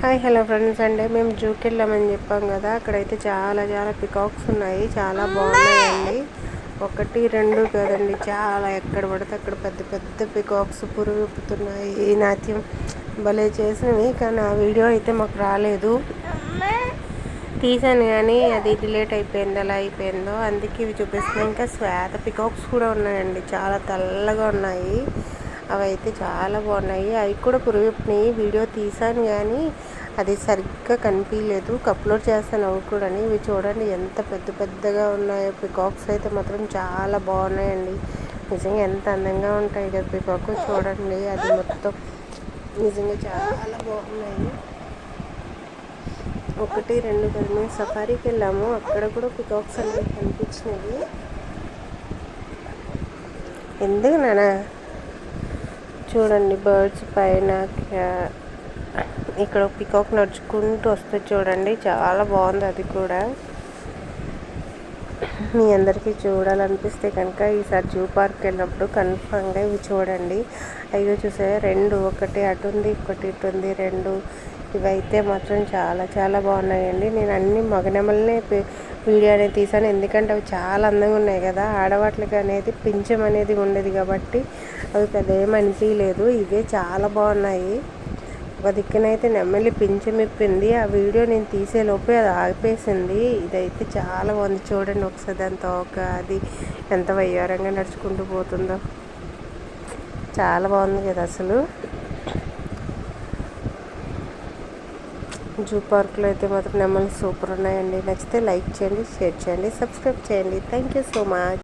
Hi hello friends అండి, మేము జూకి వెళ్ళామని చెప్పాం కదా. అక్కడైతే చాలా చాలా పికాక్స్ ఉన్నాయి, చాలా బాగున్నాయండి. ఒకటి రెండు కదండి, చాలా ఎక్కడ పడితే అక్కడ పెద్ద పెద్ద పికాక్స్ పురుగుతున్నాయి. ఈ నాట్యం భలే చేసినవి, కానీ ఆ వీడియో అయితే మాకు రాలేదు. తీసాను కానీ అది డిలేట్ అయిపోయింది, ఎలా అయిపోయిందో. అందుకే ఇవి చూపిస్తున్నాయి. ఇంకా శ్వేత పికాక్స్ కూడా ఉన్నాయండి, చాలా తెల్లగా ఉన్నాయి. అవి అయితే చాలా బాగున్నాయి. అవి కూడా పురుగుతున్నాయి. వీడియో తీసాను కానీ అది సరిగ్గా కనిపించలేదు. అప్లోడ్ చేస్తాను అవి కూడా. ఇవి చూడండి ఎంత పెద్ద పెద్దగా ఉన్నాయో. పికాక్స్ అయితే మాత్రం చాలా బాగున్నాయండి. నిజంగా ఎంత అందంగా ఉంటాయి కదా పికాక్. చూడండి అది మొత్తం నిజంగా చాలా బాగున్నాయి. ఒకటి రెండు కదా, మేము సఫారీకి వెళ్ళాము, అక్కడ కూడా పికాక్స్ అనేవి కనిపించినవి. ఎందుకు నానా చూడండి, బర్డ్స్ పైన ఇక్కడ పికాక్ నడుచుకుంటూ వస్తుంది చూడండి, చాలా బాగుంది. అది కూడా మీ అందరికీ చూడాలనిపిస్తే కనుక ఈసారి జూ పార్క్ వెళ్ళినప్పుడు కన్ఫామ్గా ఇవి చూడండి. అయ్యో చూసారా, రెండు, ఒకటి అటు ఉంది, ఒకటి ఇటు ఉంది, రెండు. ఇవైతే మాత్రం చాలా చాలా బాగున్నాయండి. నేను అన్ని మగనెమలనే వీడియో అనేది తీసాను, ఎందుకంటే అవి చాలా అందంగా ఉన్నాయి కదా. ఆడవాట్లకి అనేది పింఛం అనేది ఉండేది కాబట్టి అవి పెద్ద ఏమి అనిపించలేదు. ఇవే చాలా బాగున్నాయి. ఒక దిక్కునైతే నెమ్మలి పింఛం ఇప్పింది. ఆ వీడియో నేను తీసేలోపే అది ఆగిపేసింది. ఇదైతే చాలా బాగుంది. చూడండి ఒకసారి దాని తోక అది ఎంత వయ్యారంగా నడుచుకుంటూ పోతుందో. చాలా బాగుంది కదా అసలు. జూ పార్క్లో అయితే మాత్రం నెమ్మలు సూపర్ ఉన్నాయండి. నచ్చితే లైక్ చేయండి, షేర్ చేయండి, సబ్స్క్రైబ్ చేయండి. Thank you so much.